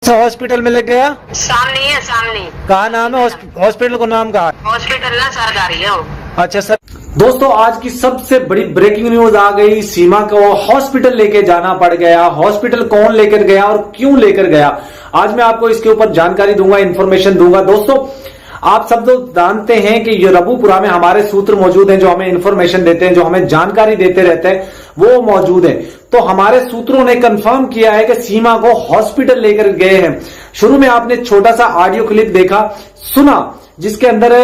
Hospital में लेके गया? सामने है, सामने। कहा नाम है हॉस्पिटल को? नाम कहा? हॉस्पिटल ना सरकारी है। अच्छा सर। दोस्तों आज की सबसे बड़ी ब्रेकिंग न्यूज आ गई। सीमा को हॉस्पिटल लेके जाना पड़ गया। हॉस्पिटल कौन लेकर गया और क्यों लेकर गया, आज मैं आपको इसके ऊपर जानकारी दूंगा, इंफॉर्मेशन दूंगा। दोस्तों आप सब लोग जानते हैं कि ये रबूपुरा में हमारे सूत्र मौजूद हैं जो हमें इंफॉर्मेशन देते हैं, जो हमें जानकारी देते रहते हैं, वो मौजूद है। तो हमारे सूत्रों ने कंफर्म किया है कि सीमा को हॉस्पिटल लेकर गए हैं। शुरू में आपने छोटा सा ऑडियो क्लिप देखा, सुना, जिसके अंदर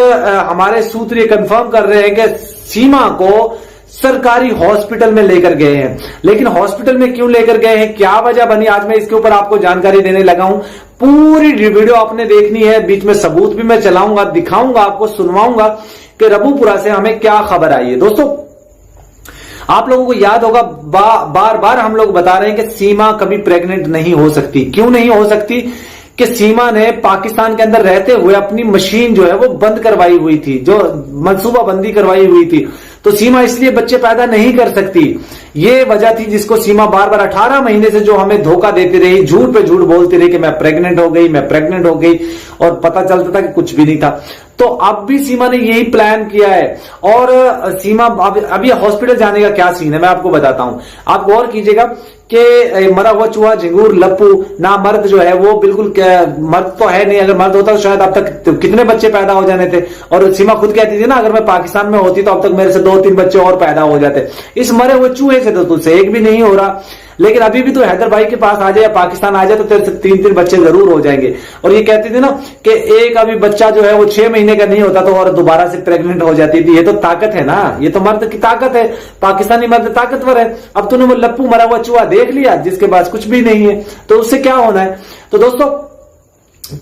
हमारे सूत्र ये कंफर्म कर रहे हैं कि सीमा को सरकारी हॉस्पिटल में लेकर गए हैं। लेकिन हॉस्पिटल में क्यों लेकर गए हैं, क्या वजह बनी, आज मैं इसके ऊपर आपको जानकारी देने लगा हूं। पूरी वीडियो आपने देखनी है, बीच में सबूत भी मैं चलाऊंगा, दिखाऊंगा आपको, सुनवाऊंगा कि रबूपुरा से हमें क्या खबर आई है। दोस्तों आप लोगों को याद होगा, बार बार हम लोग बता रहे हैं कि सीमा कभी प्रेग्नेंट नहीं हो सकती। क्यों नहीं हो सकती? कि सीमा ने पाकिस्तान के अंदर रहते हुए अपनी मशीन जो है वो बंद करवाई हुई थी, जो मंसूबा बंदी करवाई हुई थी, तो सीमा इसलिए बच्चे पैदा नहीं कर सकती। ये वजह थी जिसको सीमा बार बार 18 महीने से जो हमें धोखा देती रही, झूठ पे झूठ बोलती रही कि मैं प्रेग्नेंट हो गई, मैं प्रेग्नेंट हो गई, और पता चलता था कि कुछ भी नहीं था। तो अब भी सीमा ने यही प्लान किया है। और सीमा अभी हॉस्पिटल जाने का क्या सीन है मैं आपको बताता हूं। आप गौर कीजिएगा कि मरा हुआ चूहा, झिंगूर, लप्पू ना मर्द जो है वो बिल्कुल मर्द तो है नहीं। अगर मर्द होता तो शायद अब तक तो कितने बच्चे पैदा हो जाने थे। और सीमा खुद कहती थी ना, अगर मैं पाकिस्तान में होती तो अब तक मेरे से 2-3 बच्चे और पैदा हो जाते। इस मरे हुए चूहे से तो तुझसे एक भी नहीं हो रहा। लेकिन अभी भी तो हैदर भाई के पास आ जाए या पाकिस्तान आ जाए तो तेरे से 3-3 बच्चे जरूर हो जाएंगे। और ये कहती थी ना कि एक अभी बच्चा जो है वो 6 महीने का नहीं होता तो और दोबारा से प्रेग्नेंट हो जाती थी। ये तो ताकत है ना, ये तो मर्द की ताकत है, पाकिस्तानी मर्द ताकतवर है। अब तूने वो लप्पू मरा हुआ चूहा देख लिया जिसके पास कुछ भी नहीं है, तो उससे क्या होना है। तो दोस्तों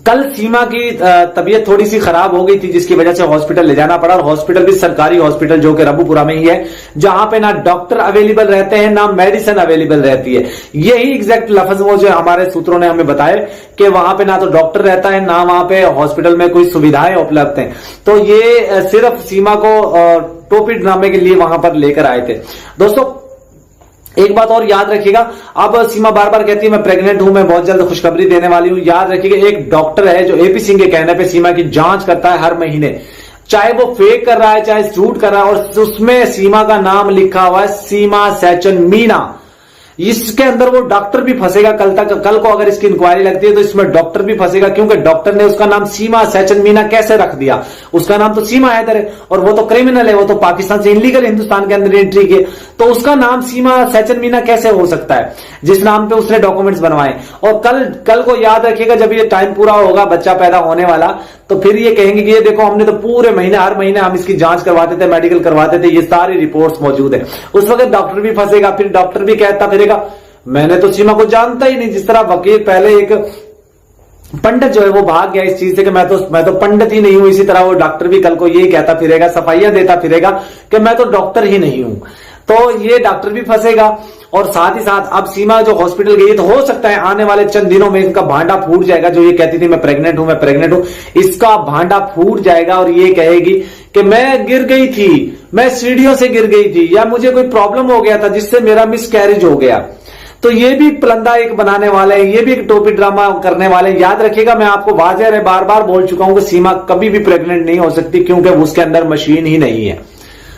कल सीमा की तबीयत थोड़ी सी खराब हो गई थी, जिसकी वजह से हॉस्पिटल ले जाना पड़ा। और हॉस्पिटल भी सरकारी हॉस्पिटल जो कि रबूपुरा में ही है, जहां पे ना डॉक्टर अवेलेबल रहते हैं ना मेडिसिन अवेलेबल रहती है। यही एग्जैक्ट लफ्ज वो जो हमारे सूत्रों ने हमें बताया कि वहां पे ना तो डॉक्टर रहता है, ना वहां पे हॉस्पिटल में कोई सुविधाएं उपलब्ध हैं। तो ये सिर्फ सीमा को टोपी ड्रामे के लिए वहां पर लेकर आए थे। दोस्तों एक बात और याद रखिएगा, अब सीमा बार बार कहती है मैं प्रेग्नेंट हूं, मैं बहुत जल्द खुशखबरी देने वाली हूं। याद रखिएगा एक डॉक्टर है जो एपी सिंह के कहने पे सीमा की जांच करता है हर महीने, चाहे वो फेक कर रहा है चाहे झूठ कर रहा है, और उसमें सीमा का नाम लिखा हुआ है, सीमा सैचन मीना। इसके अंदर वो डॉक्टर भी फंसेगा। कल को अगर इसकी इंक्वायरी लगती है तो इसमें डॉक्टर भी फंसेगा, क्योंकि डॉक्टर ने उसका नाम सीमा सैचन मीना कैसे रख दिया। उसका नाम तो सीमा हैदर है और वो तो क्रिमिनल है, वो तो पाकिस्तान से इनलीगल हिंदुस्तान के अंदर एंट्री की, तो उसका नाम सीमा सैचन मीना कैसे हो सकता है जिस नाम पे उसने डॉक्यूमेंट्स बनवाए। और कल को याद रखिएगा जब ये टाइम पूरा होगा, बच्चा पैदा होने वाला, तो फिर ये कहेंगे कि ये देखो हमने तो पूरे महीने, हर महीने हम इसकी जांच करवाते थे, मेडिकल करवाते थे, ये सारी रिपोर्ट्स मौजूद है। उस वक्त डॉक्टर भी फंसेगा, फिर डॉक्टर भी कहता फिरेगा मैंने तो सीमा को जानता ही नहीं। जिस तरह वकील पहले एक पंडित जो है वो भाग गया इस चीज से कि मैं तो पंडित ही नहीं हूं, इसी तरह वो डॉक्टर भी कल को यही कहता फिरेगा, सफाइयां देता फिरेगा कि मैं तो डॉक्टर ही नहीं हूं। तो ये डॉक्टर भी फंसेगा। और साथ ही साथ अब सीमा जो हॉस्पिटल गई तो हो सकता है आने वाले चंद दिनों में इनका भांडा फूट जाएगा। जो ये कहती थी मैं प्रेग्नेंट हूं, मैं प्रेग्नेंट हूं, इसका भांडा फूट जाएगा और ये कहेगी कि मैं गिर गई थी, मैं सीढ़ियों से गिर गई थी, या मुझे कोई प्रॉब्लम हो गया था जिससे मेरा मिसकैरेज हो गया। तो ये भी प्लंदा एक बनाने वाले हैं, ये भी एक टोपी ड्रामा करने वाले हैं। याद रखिएगा मैं आपको वाज़ेह बार बार बोल चुका हूं कि सीमा कभी भी प्रेग्नेंट नहीं हो सकती, क्योंकि उसके अंदर मशीन ही नहीं है।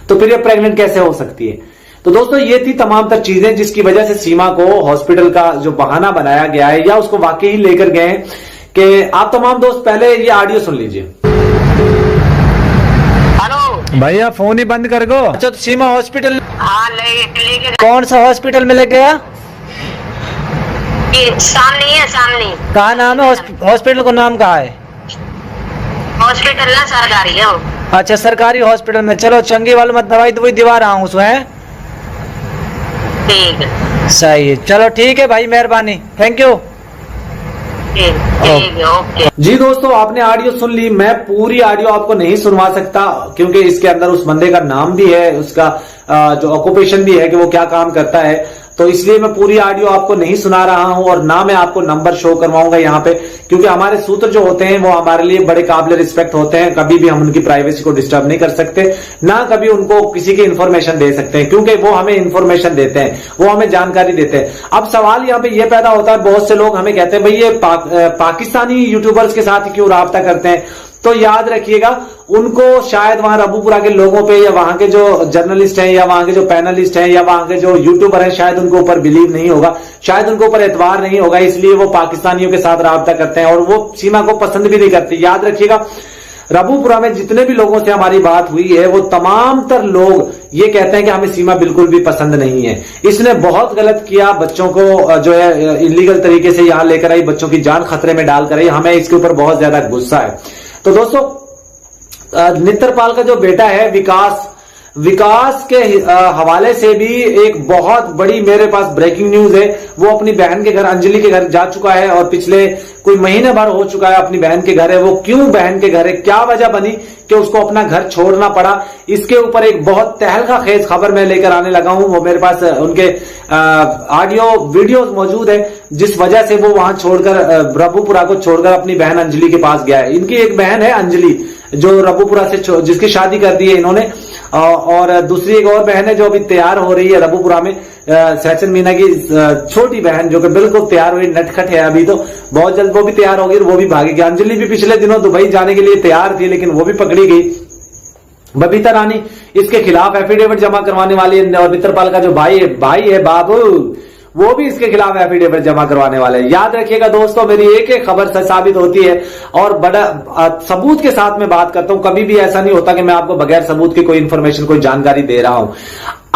तो फिर ये प्रेग्नेंट कैसे हो सकती है। तो दोस्तों ये थी तमाम तर चीजें जिसकी वजह से सीमा को हॉस्पिटल का जो बहाना बनाया गया है, या उसको वाकई ही लेकर गए हैं। कि आप तमाम दोस्त पहले ये ऑडियो सुन लीजिए। हेलो भैया फोन ही बंद कर दो। अच्छा तो सीमा हॉस्पिटल, हाँ लेके कौन सा हॉस्पिटल में लेके गया? सामने है, सामने। कहा नाम है हॉस्पिटल को? नाम कहा है? हॉस्पिटल ना सरकारी है। अच्छा सरकारी हॉस्पिटल में। चलो चंगी वालों मत दवाई दवाई दिवा रहा हूँ उसमें। ठीक है, सही है, चलो ठीक है भाई, मेहरबानी, थैंक यू। ओके। जी दोस्तों आपने ऑडियो सुन ली। मैं पूरी ऑडियो आपको नहीं सुनवा सकता क्योंकि इसके अंदर उस बंदे का नाम भी है, उसका जो ऑक्यूपेशन भी है कि वो क्या काम करता है। तो इसलिए मैं पूरी ऑडियो आपको नहीं सुना रहा हूं और ना मैं आपको नंबर शो करवाऊंगा यहाँ पे, क्योंकि हमारे सूत्र जो होते हैं वो हमारे लिए बड़े काबिल रिस्पेक्ट होते हैं। कभी भी हम उनकी प्राइवेसी को डिस्टर्ब नहीं कर सकते, ना कभी उनको किसी की इंफॉर्मेशन दे सकते हैं, क्योंकि वो हमें इंफॉर्मेशन देते हैं, वो हमें जानकारी देते हैं। अब सवाल यहाँ पे ये पैदा होता है, बहुत से लोग हमें कहते हैं भाई ये पाकिस्तानी यूट्यूबर्स के साथ क्यों राब्ता करते हैं। तो याद रखिएगा, उनको शायद वहां रबूपुरा के लोगों पे या वहां के जो जर्नलिस्ट हैं या वहां के जो पैनलिस्ट हैं या वहां के जो यूट्यूबर हैं, शायद उनको ऊपर बिलीव नहीं होगा, शायद उनको ऊपर एतबार नहीं होगा, इसलिए वो पाकिस्तानियों के साथ राब्ता करते हैं और वो सीमा को पसंद भी नहीं करते। याद रखिएगा, रबूपुरा में जितने भी लोगों से हमारी बात हुई है वो तमाम तर लोग ये कहते हैं कि हमें सीमा बिल्कुल भी पसंद नहीं है, इसने बहुत गलत किया, बच्चों को जो है इलीगल तरीके से यहां लेकर आई, बच्चों की जान खतरे में डालकर आई, हमें इसके ऊपर बहुत ज्यादा गुस्सा है। तो दोस्तों, नित्रपाल का जो बेटा है विकास के हवाले से भी एक बहुत बड़ी मेरे पास ब्रेकिंग न्यूज है। वो अपनी बहन के घर, अंजलि के घर जा चुका है और पिछले कोई महीने भर हो चुका है अपनी बहन के घर है। वो क्यों बहन के घर है, क्या वजह बनी कि उसको अपना घर छोड़ना पड़ा, इसके ऊपर एक बहुत तहलका खेज खबर मैं लेकर आने लगा हूं। वो मेरे पास उनके ऑडियो वीडियो मौजूद है, जिस वजह से वो वहां छोड़कर रबूपुरा को छोड़कर अपनी बहन अंजलि के पास गया है। इनकी एक बहन है अंजलि, जो रबूपुरा से जिसकी शादी कर दी है इन्होंने, और दूसरी एक और बहन है जो अभी तैयार हो रही है रबूपुरा में, सहचन मीना की छोटी बहन, जो कि बिल्कुल तैयार हुई, नटखट है अभी, तो बहुत जल्द वो भी तैयार होगी और वो भी भागेगी। अंजलि भी पिछले दिनों दुबई जाने के लिए तैयार थी, लेकिन वो भी पकड़ी गई। बबीता रानी इसके खिलाफ एफिडेविट जमा करवाने वाली है, और मित्रपाल का जो भाई है बाबू, वो भी इसके खिलाफ एफिडेविट जमा करवाने वाले हैं। याद रखिएगा दोस्तों, मेरी एक एक खबर सच साबित होती है और बड़ा सबूत के साथ में बात करता हूं। कभी भी ऐसा नहीं होता कि मैं आपको बगैर सबूत की कोई इंफॉर्मेशन, कोई जानकारी दे रहा हूं।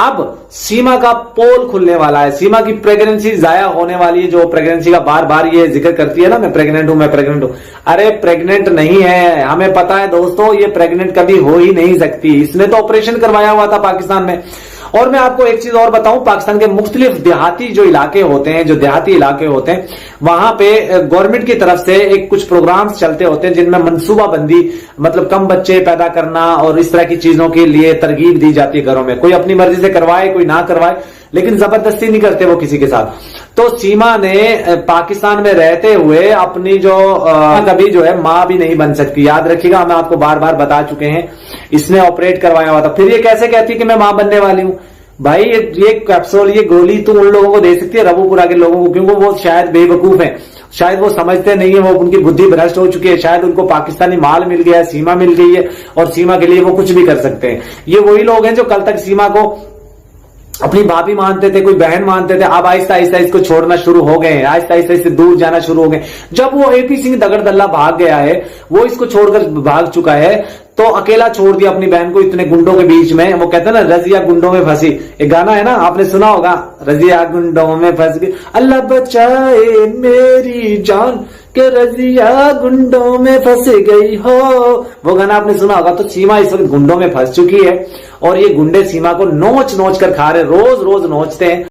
अब सीमा का पोल खुलने वाला है, सीमा की प्रेगनेंसी जाया होने वाली है। जो प्रेगनेंसी का बार बार ये जिक्र करती है ना, मैं प्रेग्नेंट हूं। अरे प्रेग्नेंट नहीं है, हमें पता है दोस्तों, ये प्रेग्नेंट कभी हो ही नहीं सकती। इसने तो ऑपरेशन करवाया हुआ था पाकिस्तान में। और मैं आपको एक चीज और बताऊं, पाकिस्तान के मुख्तलिफ देहाती जो इलाके होते हैं, जो देहाती इलाके होते हैं, वहां पे गवर्नमेंट की तरफ से एक कुछ प्रोग्राम्स चलते होते हैं जिनमें मनसूबाबंदी, मतलब कम बच्चे पैदा करना और इस तरह की चीजों के लिए तरगीब दी जाती है घरों में। कोई अपनी मर्जी से करवाए, कोई ना करवाए, लेकिन जबरदस्ती नहीं करते वो किसी के साथ। तो सीमा ने पाकिस्तान में रहते हुए अपनी जो कभी जो है मां भी नहीं बन सकती। याद रखिएगा, हम आपको बार बार बता चुके हैं, इसने ऑपरेट करवाया हुआ था। फिर ये कैसे कहती है कि मैं मां बनने वाली हूं? भाई ये कैप्सूल, ये गोली तो उन लोगों को दे सकती है, रबूपुरा के लोगों को, क्योंकि वो शायद बेवकूफ हैं, शायद वो समझते नहीं है, वो उनकी बुद्धि भ्रष्ट हो चुकी है, शायद उनको पाकिस्तानी माल मिल गया है, सीमा मिल गई है और सीमा के लिए वो कुछ भी कर सकते हैं। ये वही लोग हैं जो कल तक सीमा को अपनी भाभी मानते थे, कोई बहन मानते थे, अब आहिस्ता आहिस्ता इसको छोड़ना शुरू हो गए हैं, आहिस्ता आहिस्ता इससे दूर जाना शुरू हो गए। जब वो एपी सिंह दगड़दल्ला भाग गया है, वो इसको छोड़कर भाग चुका है, तो अकेला छोड़ दिया अपनी बहन को इतने गुंडों के बीच में। वो कहते हैं ना, रजिया गुंडों में फंसी, एक गाना है ना, आपने सुना होगा, रजिया गुंडों में फंस गई, अल्लाह बचाए मेरी जान के रजिया गुंडों में फंस गई हो, वो गाना आपने सुना होगा। तो सीमा इस वक्त गुंडों में फंस चुकी है और ये गुंडे सीमा को नोच नोच कर खा रहे, रोज रोज नोचते हैं।